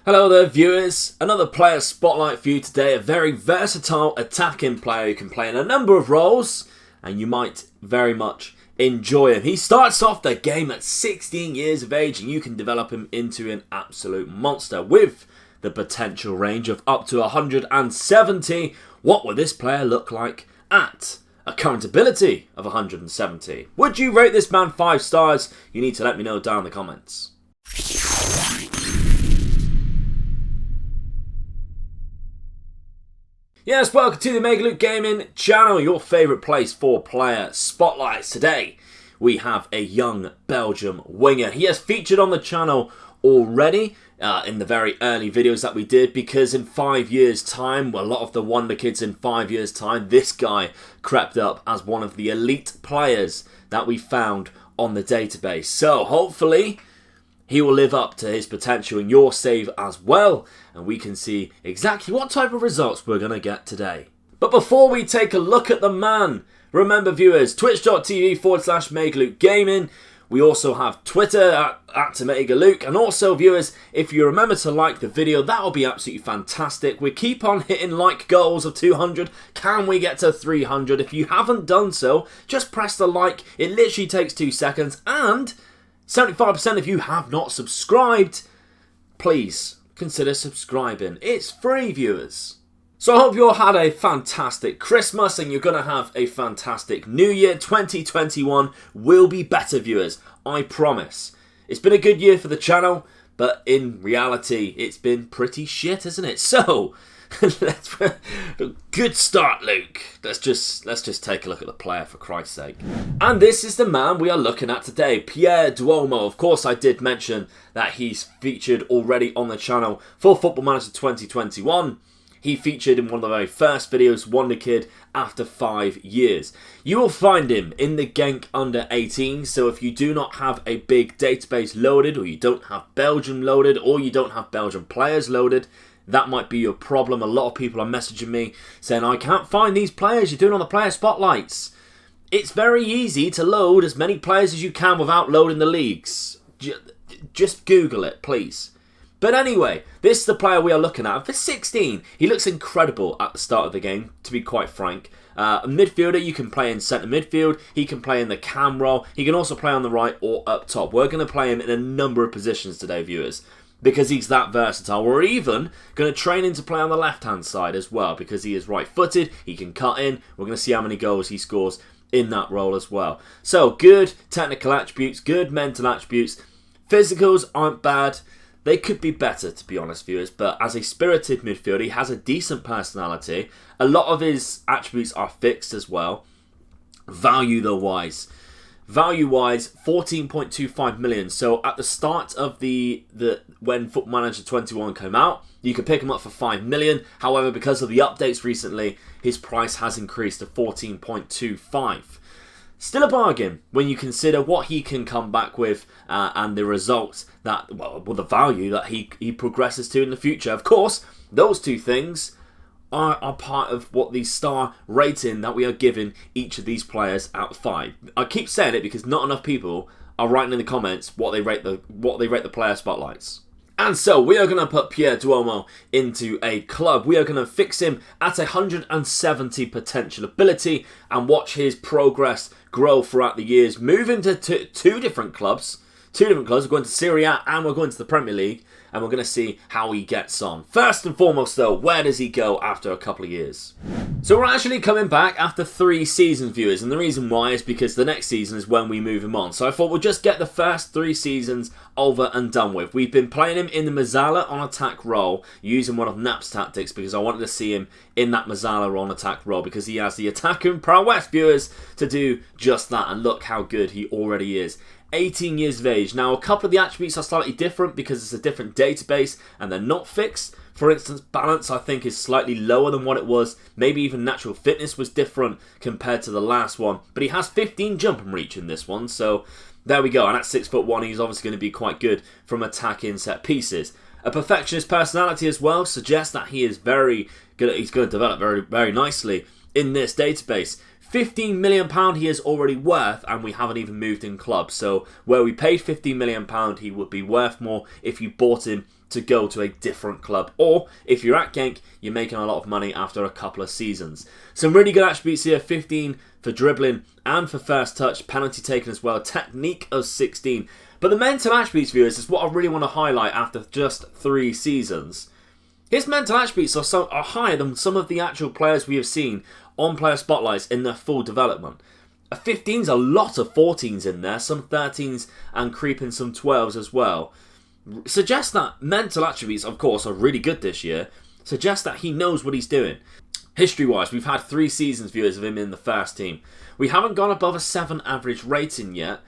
Hello there viewers, another player spotlight for you today, a very versatile attacking player who can play in a number of roles and you might very much enjoy him. He starts off the game at 16 years of age and you can develop him into an absolute monster with the potential range of up to 170. What will this player look like at a current ability of 170? Would you rate this man 5 stars? You need to let me know down in the comments. Yes, welcome to the Mega Luke Gaming channel, your favourite place for player spotlights. Today, we have a young Belgium winger. He has featured on the channel already in the very early videos that we did, because in 5 years' time, well, a lot of the Wonderkids in 5 years' time, this guy crept up as one of the elite players that we found on the database. So, hopefully, he will live up to his potential in your save as well, and we can see exactly what type of results we're going to get today. But before we take a look at the man, remember viewers, twitch.tv/MegaLukeGaming. We also have Twitter at @ToMegaLuke, and also viewers, if you remember to like the video, that will be absolutely fantastic. We keep on hitting like goals of 200. Can we get to 300? If you haven't done so, just press the like. It literally takes 2 seconds, and 75% of you have not subscribed. Please consider subscribing. It's free, viewers. So I hope you all had a fantastic Christmas and you're going to have a fantastic New Year. 2021 will be better, viewers. I promise. It's been a good year for the channel, but in reality, it's been pretty shit, isn't it? So, good start, Luke. Let's just take a look at the player, for Christ's sake. And this is the man we are looking at today, Pierre Duomo. Of course, I did mention that he's featured already on the channel for Football Manager 2021. He featured in one of the very first videos, Wonderkid, after 5 years. You will find him in the Genk under 18, so if you do not have a big database loaded, or you don't have Belgium loaded, or you don't have Belgian players loaded, that might be your problem. A lot of people are messaging me saying, I can't find these players you're doing on the player spotlights. It's very easy to load as many players as you can without loading the leagues. Just Google it, please. But anyway, this is the player we are looking at. For 16, he looks incredible at the start of the game, to be quite frank. A midfielder, you can play in centre midfield. He can play in the cam role. He can also play on the right or up top. We're going to play him in a number of positions today, viewers, because he's that versatile. We're even going to train him to play on the left-hand side as well, because he is right-footed. He can cut in. We're going to see how many goals he scores in that role as well. So, good technical attributes, good mental attributes. Physicals aren't bad. They could be better, to be honest, viewers, but as a spirited midfielder, he has a decent personality. A lot of his attributes are fixed as well. Value-wise, 14.25 million. So at the start of when Football Manager 21 came out, you could pick him up for 5 million. However, because of the updates recently, his price has increased to 14.25. Still a bargain when you consider what he can come back with and the results that, well, the value that he progresses to in the future. Of course, those two things are part of what the star rating that we are giving each of these players out of 5. I keep saying it because not enough people are writing in the comments what they rate the player spotlights. And so, we are going to put Pierre Duomo into a club. We are going to fix him at 170 potential ability and watch his progress grow throughout the years. Move into two different clubs. We're going to Serie A and we're going to the Premier League. And we're going to see how he gets on. First and foremost though, where does he go after a couple of years? So we're actually coming back after 3 seasons, viewers. And the reason why is because the next season is when we move him on. So I thought we'll just get the first 3 seasons over and done with. We've been playing him in the Mazzala on attack role, using one of Nap's tactics, because I wanted to see him in that Mazzala on attack role, because he has the attacking prowess, viewers, to do just that. And look how good he already is. 18 years of age. Now, a couple of the attributes are slightly different because it's a different database and they're not fixed. For instance, balance, I think, is slightly lower than what it was. Maybe even natural fitness was different compared to the last one. But he has 15 jump and reach in this one, so there we go. And at 6'1", he's obviously going to be quite good from attacking set pieces. A perfectionist personality as well suggests that he is very good. He's going to develop very, very nicely in this database. £15 million he is already worth, and we haven't even moved in clubs. So where we paid £15 million, he would be worth more if you bought him to go to a different club. Or if you're at Genk, you're making a lot of money after a couple of seasons. Some really good attributes here. 15 for dribbling and for first touch. Penalty taken as well. Technique of 16. But the mental attributes, viewers, is what I really want to highlight after just 3 seasons. His mental attributes are higher than some of the actual players we have seen on player spotlights in their full development. A 15's a lot of 14s in there, some 13s and creeping some 12s as well. Suggests that mental attributes, of course, are really good this year. Suggests that he knows what he's doing. History-wise, we've had 3 seasons, viewers, of him in the first team. We haven't gone above a 7 average rating yet,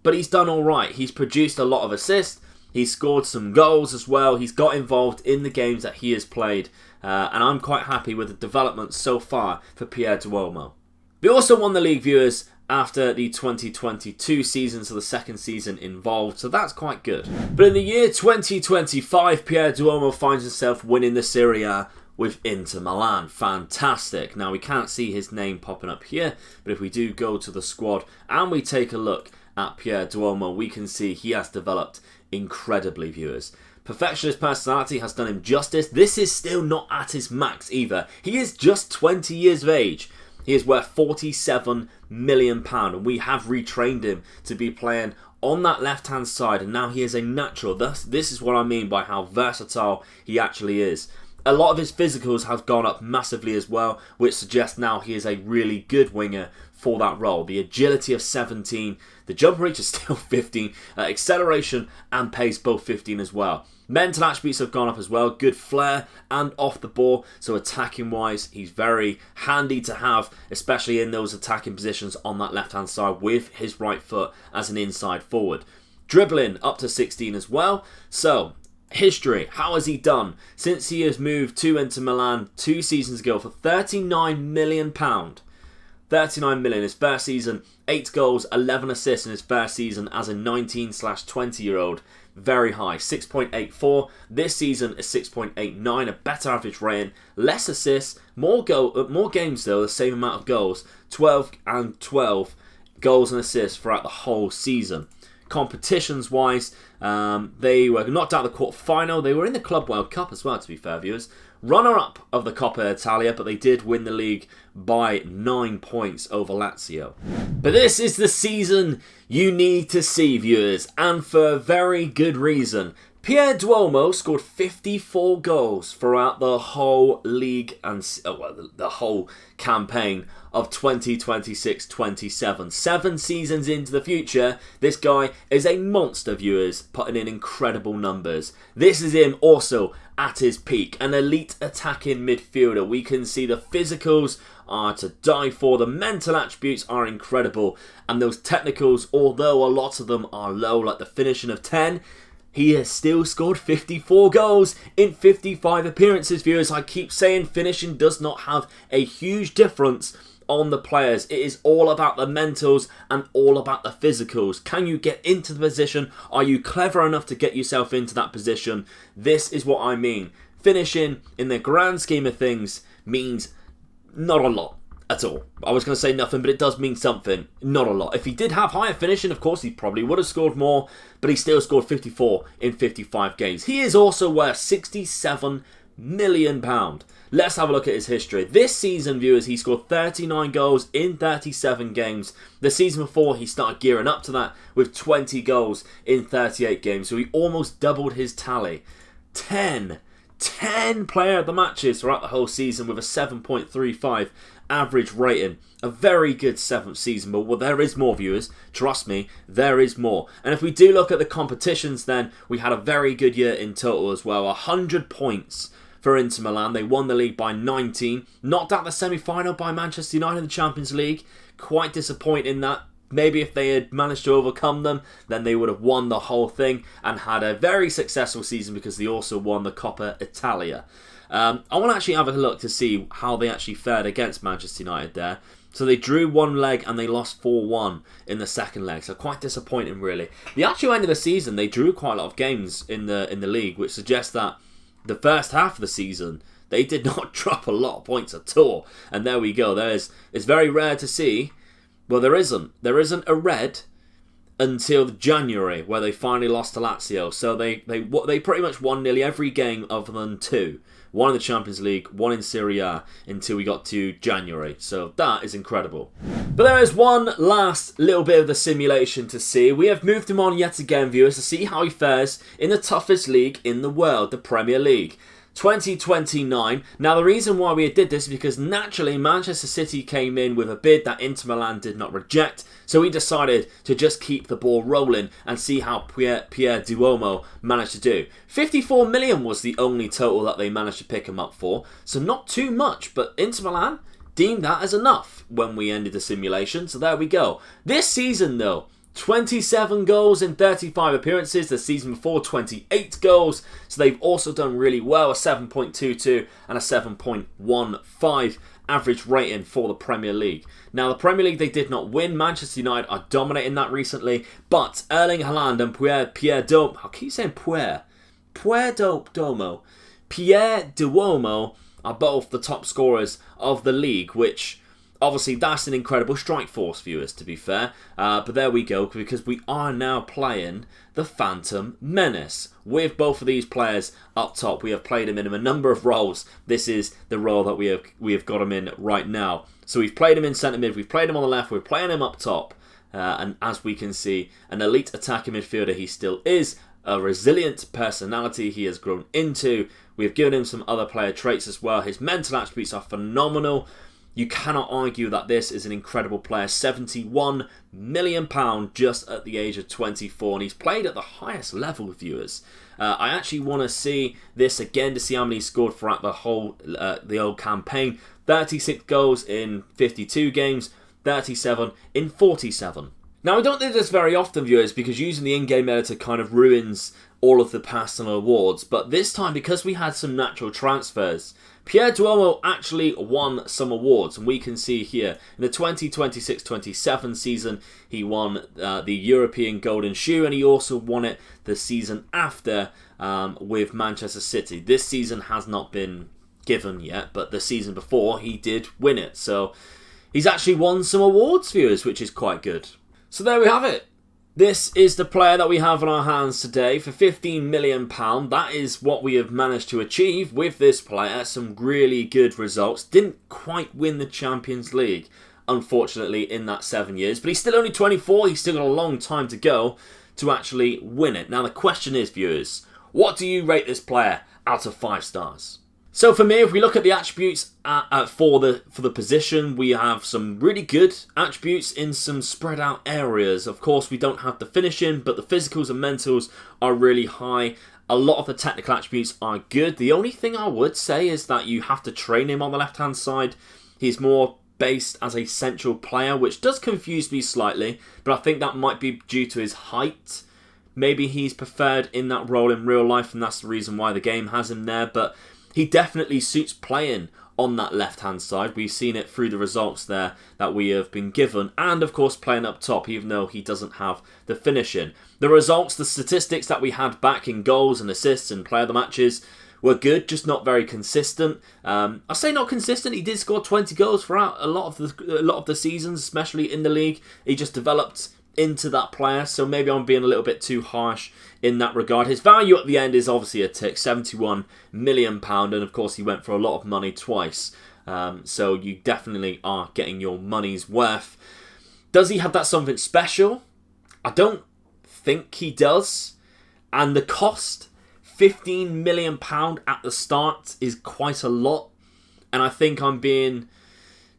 but he's done alright. He's produced a lot of assists. He's scored some goals as well. He's got involved in the games that he has played. And I'm quite happy with the development so far for Pierre Duomo. We also won the league, viewers, after the 2022 season, so the second season involved, so that's quite good. But in the year 2025, Pierre Duomo finds himself winning the Serie A with Inter Milan. Fantastic. Now, we can't see his name popping up here, but if we do go to the squad and we take a look at Pierre Duomo, we can see he has developed incredibly, viewers. Perfectionist personality has done him justice. This is still not at his max either. He is just 20 years of age. He is worth £47 million, and we have retrained him to be playing on that left-hand side, and now he is a natural. This is what I mean by how versatile he actually is. A lot of his physicals have gone up massively as well, which suggests now he is a really good winger for that role. The agility of 17, the jump reach is still 15, acceleration and pace both 15 as well. Mental attributes have gone up as well, good flair and off the ball, so attacking wise he's very handy to have, especially in those attacking positions on that left hand side with his right foot as an inside forward. Dribbling up to 16 as well, so history, how has he done since he has moved to Inter Milan 2 seasons ago for £39 million. 39 million his first season, 8 goals, 11 assists in his first season as a 19/20 year old. Very high, 6.84. This season is 6.89, a better average rating, less assists, more games though, the same amount of goals, 12 and 12 goals and assists throughout the whole season. Competitions wise, they were knocked out of the quarter-final. They were in the Club World Cup as well, to be fair, viewers. Runner-up of the Coppa Italia, but they did win the league by 9 points over Lazio. But this is the season you need to see, viewers, and for a very good reason. Pierre Duomo scored 54 goals throughout the whole league and the whole campaign of 2026-27. 7 seasons into the future, this guy is a monster, viewers, putting in incredible numbers. This is him also at his peak, an elite attacking midfielder. We can see the physicals are to die for, the mental attributes are incredible, and those technicals, although a lot of them are low, like the finishing of 10, he has still scored 54 goals in 55 appearances, viewers. I keep saying finishing does not have a huge difference on the players. It is all about the mentals and all about the physicals. Can you get into the position? Are you clever enough to get yourself into that position? This is what I mean. Finishing, in the grand scheme of things, means not a lot at all. I was going to say nothing, but it does mean something. Not a lot. If he did have higher finishing, of course, he probably would have scored more, but he still scored 54 in 55 games. He is also worth £67 million. Let's have a look at his history. This season, viewers, he scored 39 goals in 37 games. The season before, he started gearing up to that with 20 goals in 38 games, so he almost doubled his tally. 10 player of the matches throughout the whole season with a 7.35 average rating. A very good 7th season, but there is more, viewers. Trust me, there is more. And if we do look at the competitions then, we had a very good year in total as well. 100 points for Inter Milan. They won the league by 19. Knocked out the semi-final by Manchester United in the Champions League. Quite disappointing that. Maybe if they had managed to overcome them, then they would have won the whole thing and had a very successful season because they also won the Coppa Italia. I want to actually have a look to see how they actually fared against Manchester United there. So they drew one leg and they lost 4-1 in the second leg. So quite disappointing, really. The actual end of the season, they drew quite a lot of games in the league, which suggests that the first half of the season, they did not drop a lot of points at all. And there we go. It's very rare to see. Well, there isn't. There isn't a red, until January, where they finally lost to Lazio. So they pretty much won nearly every game other than two. One in the Champions League, one in Serie A, until we got to January. So that is incredible. But there is one last little bit of the simulation to see. We have moved him on yet again, viewers, to see how he fares in the toughest league in the world, the Premier League. 2029. Now, the reason why we did this is because naturally Manchester City came in with a bid that Inter Milan did not reject. So we decided to just keep the ball rolling and see how Pierre Duomo managed to do. 54 million was the only total that they managed to pick him up for. So not too much, but Inter Milan deemed that as enough when we ended the simulation. So there we go. This season though, 27 goals in 35 appearances. The season before, 28 goals. So they've also done really well. A 7.22 and a 7.15 average rating for the Premier League. Now, the Premier League, they did not win. Manchester United are dominating that recently. But Erling Haaland and Pierre Duomo are both the top scorers of the league, which... obviously, that's an incredible strike force, viewers, to be fair. But there we go, because we are now playing the Phantom Menace. With both of these players up top, we have played him in a number of roles. This is the role that we have got him in right now. So we've played him in centre mid, we've played him on the left, we're playing him up top. And as we can see, an elite attacking midfielder he still is. A resilient personality he has grown into. We've given him some other player traits as well. His mental attributes are phenomenal. You cannot argue that this is an incredible player. £71 million just at the age of 24. And he's played at the highest level, viewers. I actually want to see this again to see how many he scored throughout the whole campaign. 36 goals in 52 games. 37 in 47. Now, I don't do this very often, viewers, because using the in-game editor kind of ruins all of the personal awards. But this time, because we had some natural transfers, Pierre Duomo actually won some awards, and we can see here in the 2026-27 season he won the European Golden Shoe, and he also won it the season after with Manchester City. This season has not been given yet, but the season before he did win it, so he's actually won some awards, viewers, which is quite good. So there we have it. This is the player that we have in our hands today for £15 million. That is what we have managed to achieve with this player. Some really good results. Didn't quite win the Champions League, unfortunately, in that 7 years. But he's still only 24. He's still got a long time to go to actually win it. Now, the question is, viewers, what do you rate this player out of 5 stars? So for me, if we look at the attributes for the position, we have some really good attributes in some spread out areas. Of course, we don't have the finishing, but the physicals and mentals are really high. A lot of the technical attributes are good. The only thing I would say is that you have to train him on the left-hand side. He's more based as a central player, which does confuse me slightly, but I think that might be due to his height. Maybe he's preferred in that role in real life, and that's the reason why the game has him there, but he definitely suits playing on that left-hand side. We've seen it through the results there that we have been given. And, of course, playing up top, even though he doesn't have the finishing. The results, the statistics that we had back in goals and assists and player of the matches were good, just not very consistent. I say not consistent. He did score 20 goals throughout a lot of the seasons, especially in the league. He just developed into that player, so maybe I'm being a little bit too harsh in that regard. His value at the end is obviously a tick, £71 million, and of course he went for a lot of money twice, so you definitely are getting your money's worth. Does he have that something special? I don't think he does, and the cost, £15 million at the start, is quite a lot, and I think I'm being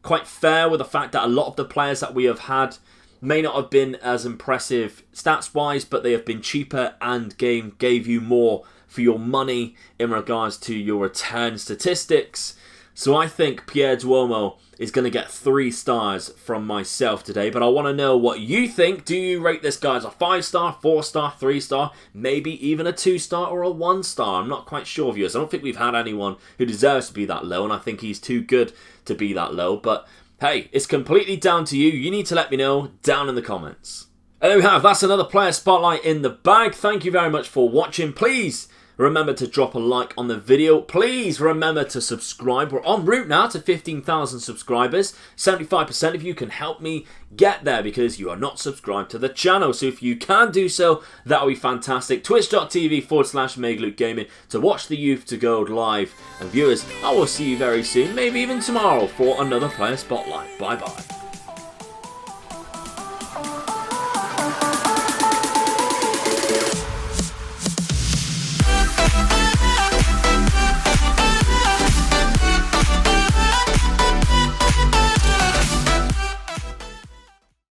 quite fair with the fact that a lot of the players that we have had may not have been as impressive stats-wise, but they have been cheaper and gave you more for your money in regards to your return statistics. So I think Pierre Duomo is going to get 3 stars from myself today, but I want to know what you think. Do you rate this guy as a 5-star, 4-star, 3-star, maybe even a 2-star or a 1-star? I'm not quite sure, viewers. I don't think we've had anyone who deserves to be that low, and I think he's too good to be that low, but hey, it's completely down to you. You need to let me know down in the comments. And there we have. That's another player spotlight in the bag. Thank you very much for watching. Please Remember to drop a like on the video. Please remember to subscribe. We're en route now to 15,000 subscribers. 75% of you can help me get there because you are not subscribed to the channel. So if you can do so, that would be fantastic. Twitch.tv/MegaLukeGaming to watch the Youth to Gold live. And viewers, I will see you very soon, maybe even tomorrow, for another Player Spotlight. Bye bye.